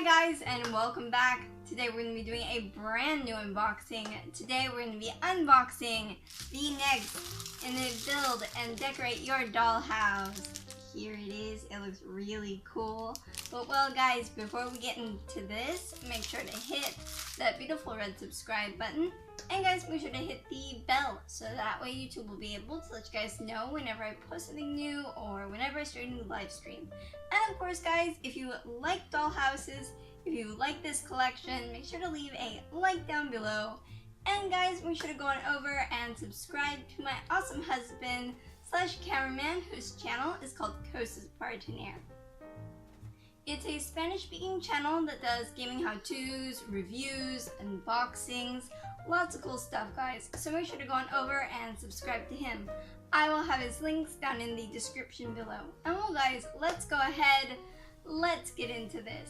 guys, and welcome back. Today we're going to be doing a brand new unboxing. Today we're going to be unboxing the next in the build and decorate your dollhouse. Here it is. It looks really cool. But well guys, before we get into this, make sure to hit that beautiful red subscribe button. And guys, make sure to hit the bell so that way YouTube will be able to let you guys know whenever I post something new or whenever I start a new live stream. And of course guys, if you like dollhouses, if you like this collection, make sure to leave a like down below. And guys, make sure to go on over and subscribe to my awesome husband / cameraman, whose channel is called Cosas Partiner. It's a Spanish-speaking channel that does gaming how-tos, reviews, unboxings, lots of cool stuff guys, so make sure to go on over and subscribe to him. I will have his links down in the description below. And well guys, let's go ahead, let's get into this.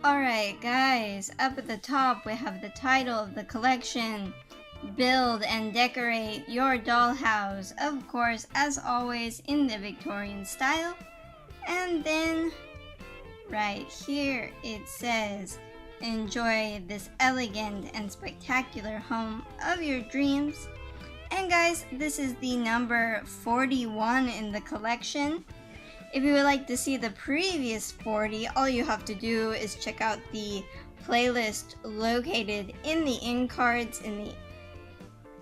Alright guys, up at the top we have the title of the collection, Build and Decorate Your Dollhouse, of course as always in the Victorian style. And then right here it says, enjoy this elegant and spectacular home of your dreams. And guys, this is the number 41 in the collection. If you would like to see the previous 40, all you have to do is check out the playlist located in the end cards in the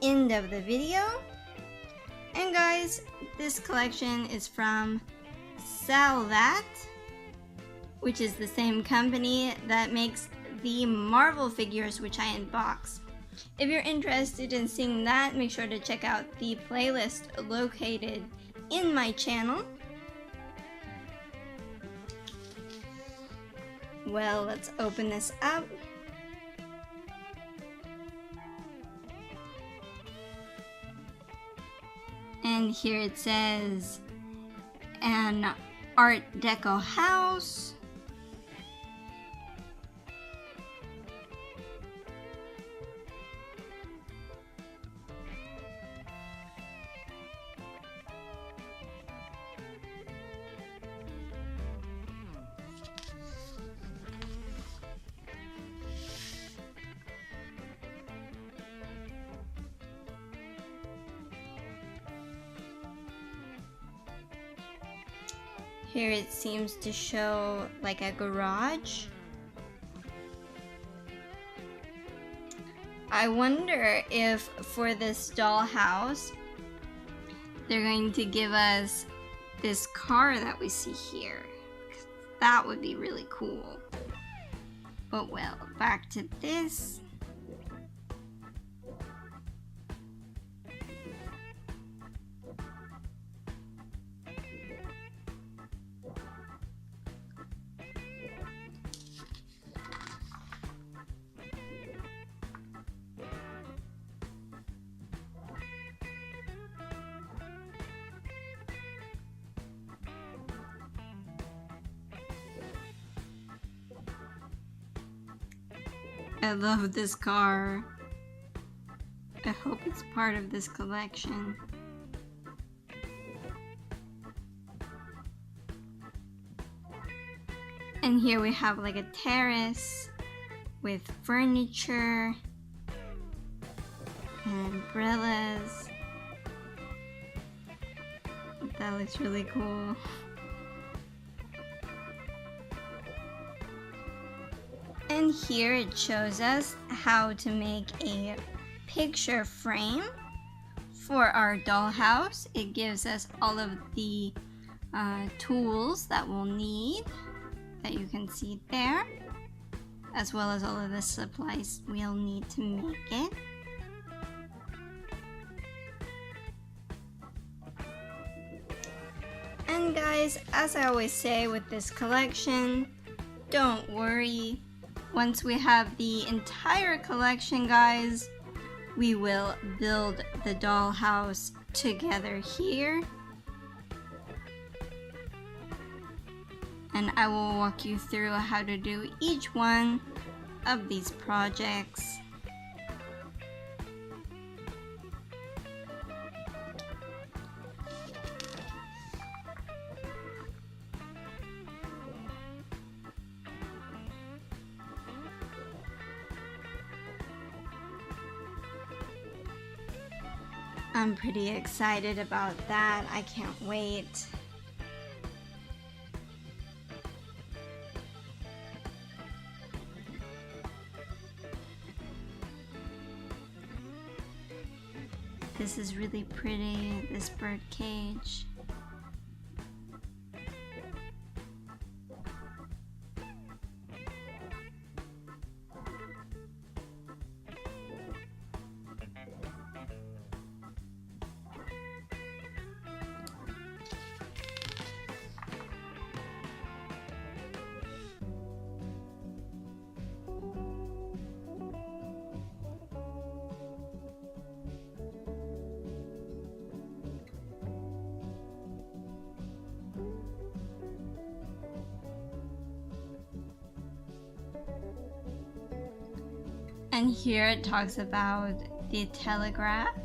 end of the video. And guys, this collection is from Salvat, which is the same company that makes the Marvel figures which I unbox. If you're interested in seeing that, make sure to check out the playlist located in my channel. Well, let's open this up. And here it says, an Art Deco house. Here it seems to show like a garage. I wonder if for this dollhouse they're going to give us this car that we see here. That would be really cool. But well, back to this. I love this car. I hope it's part of this collection. And here we have like a terrace with furniture and umbrellas. That looks really cool. And here it shows us how to make a picture frame for our dollhouse. It gives us all of the tools that we'll need, that you can see there, as well as all of the supplies we'll need to make it. And guys, as I always say with this collection, don't worry. Once we have the entire collection, guys, we will build the dollhouse together here. And I will walk you through how to do each one of these projects. I'm pretty excited about that. I can't wait. This is really pretty, this bird cage. And here it talks about the telegraph.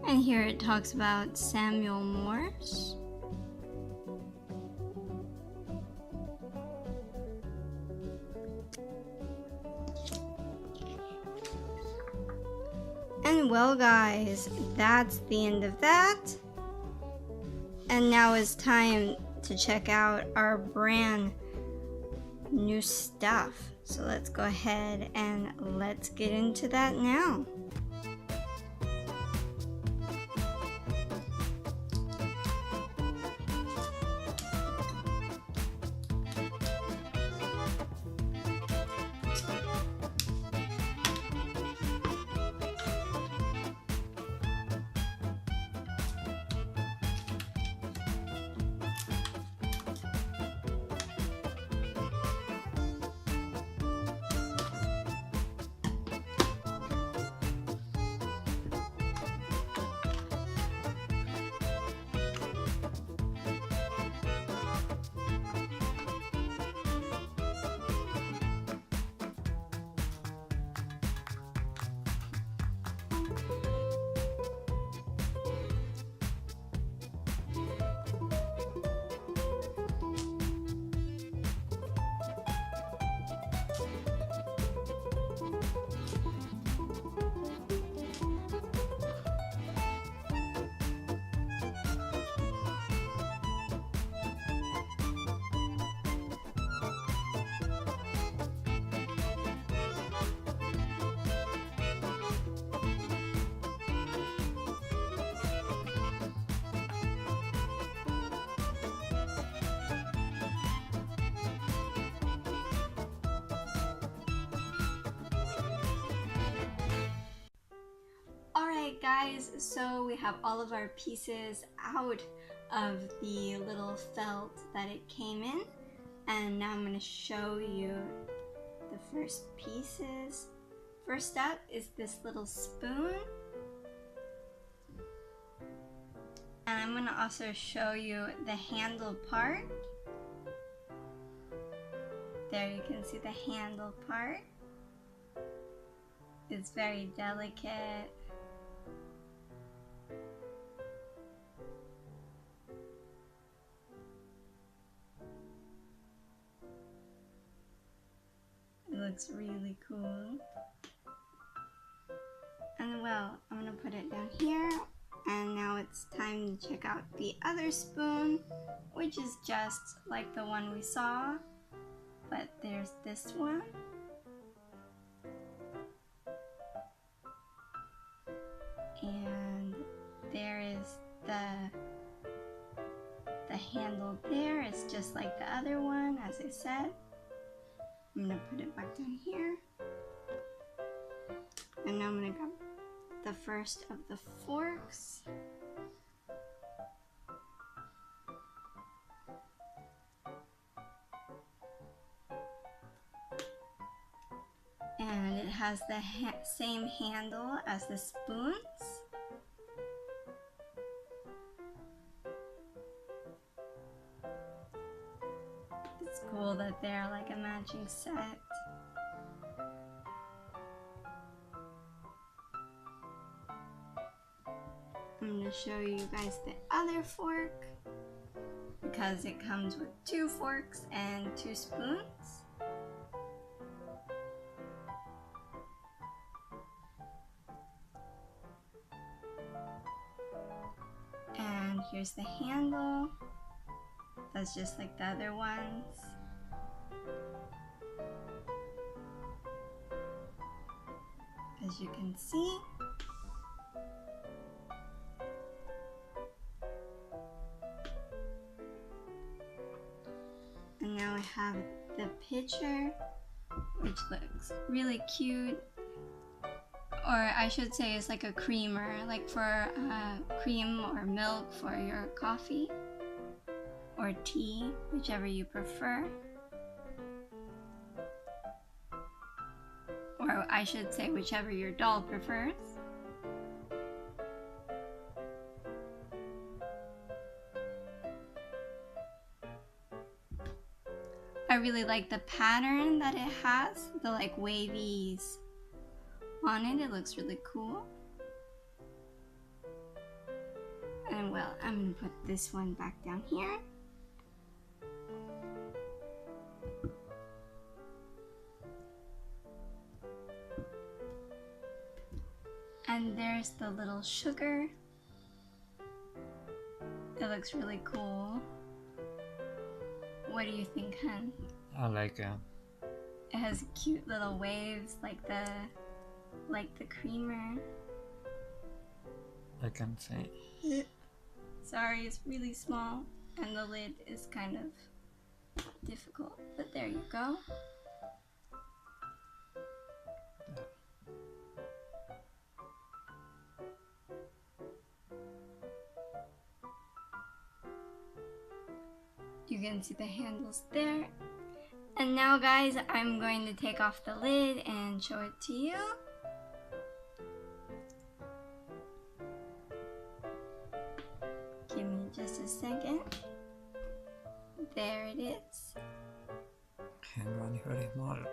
And here it talks about Samuel Morse. And well, guys, that's the end of that. And now it's time to check out our brand new stuff. So let's go ahead and let's get into that now. Alright guys, so we have all of our pieces out of the little felt that it came in, and now I'm going to show you the first pieces. First up is this little spoon, and I'm going to also show you the handle part. There you can see the handle part. It's very delicate. It looks really cool. And well, I'm gonna put it down here, And now it's time to check out the other spoon, which is just like the one we saw, but there's this one. And there is the handle there. It's just like the other one, as I said. I'm gonna put it back down here. And now I'm gonna grab the first of the forks. And it has the same handle as the spoons. It's cool that they're like a matching set. I'm going to show you guys the other fork because it comes with 2 forks and 2 spoons. And here's the handle. That's just like the other ones. As you can see. And now I have the pitcher, which looks really cute. Or I should say it's like a creamer, like for cream or milk for your coffee or tea, whichever you prefer. Or I should say whichever your doll prefers. I really like the pattern that it has, the like wavies on it. It looks really cool. And well, I'm gonna put this one back down here. And there's the little sugar. It looks really cool. What do you think, hun? I like it. It has cute little waves like the creamer. I can say. Sorry, it's really small and the lid is kind of difficult, but there you go. You can see the handles there. And now guys, I'm going to take off the lid and show it to you. Give me just a second. There it is. Hängan är väldigt smal.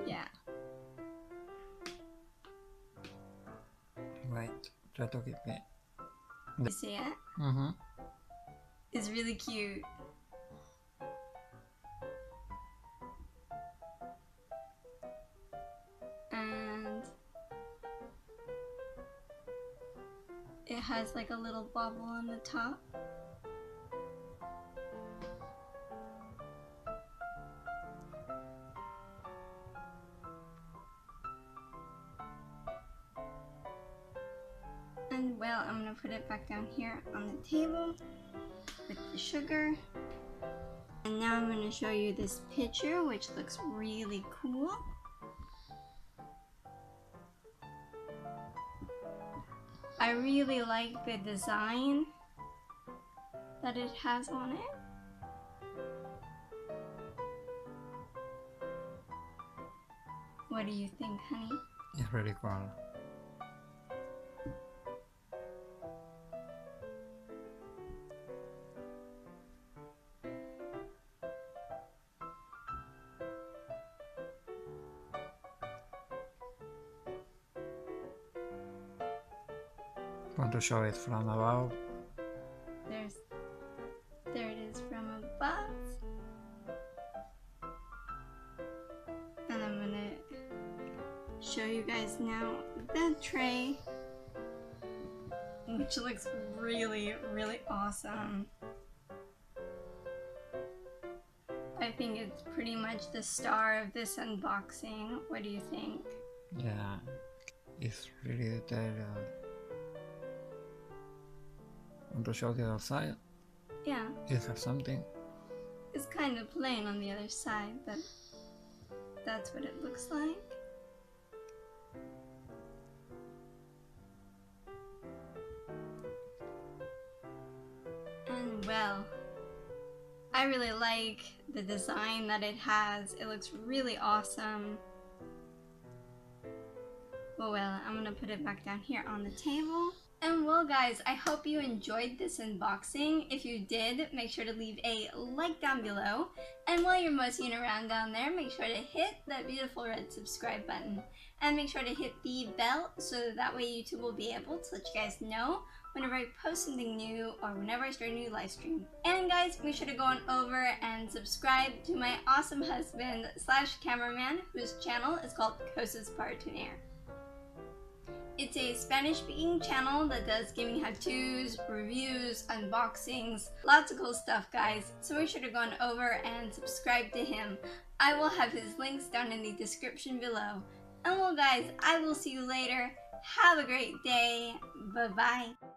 Yeah. Wait, try to keep it. You see it? Mm-hmm. It's really cute. And it has like a little bobble on the top. And well, I'm gonna put it back down here on the table with the sugar. And now I'm gonna show you this picture, which looks really cool. I really like the design that it has on it. What do you think, honey? It's really cool. Want to show it from above? There it is from above. And I'm gonna show you guys now the tray which looks really, really awesome. I think it's pretty much the star of this unboxing. What do you think? Yeah, it's really detailed. Want to show the other side? Yeah. It has something. It's kind of plain on the other side, but that's what it looks like. And well, I really like the design that it has. It looks really awesome. Well, I'm gonna put it back down here on the table. And well guys, I hope you enjoyed this unboxing. If you did, make sure to leave a like down below. And while you're moseying around down there, make sure to hit that beautiful red subscribe button. And make sure to hit the bell so that way YouTube will be able to let you guys know whenever I post something new or whenever I start a new live stream. And guys, make sure to go on over and subscribe to my awesome husband / cameraman, whose channel is called Cosas Partoner. It's a Spanish-speaking channel that does gaming how-tos, reviews, unboxings, lots of cool stuff, guys. So make sure to go on over and subscribe to him. I will have his links down in the description below. And well, guys, I will see you later. Have a great day. Bye-bye.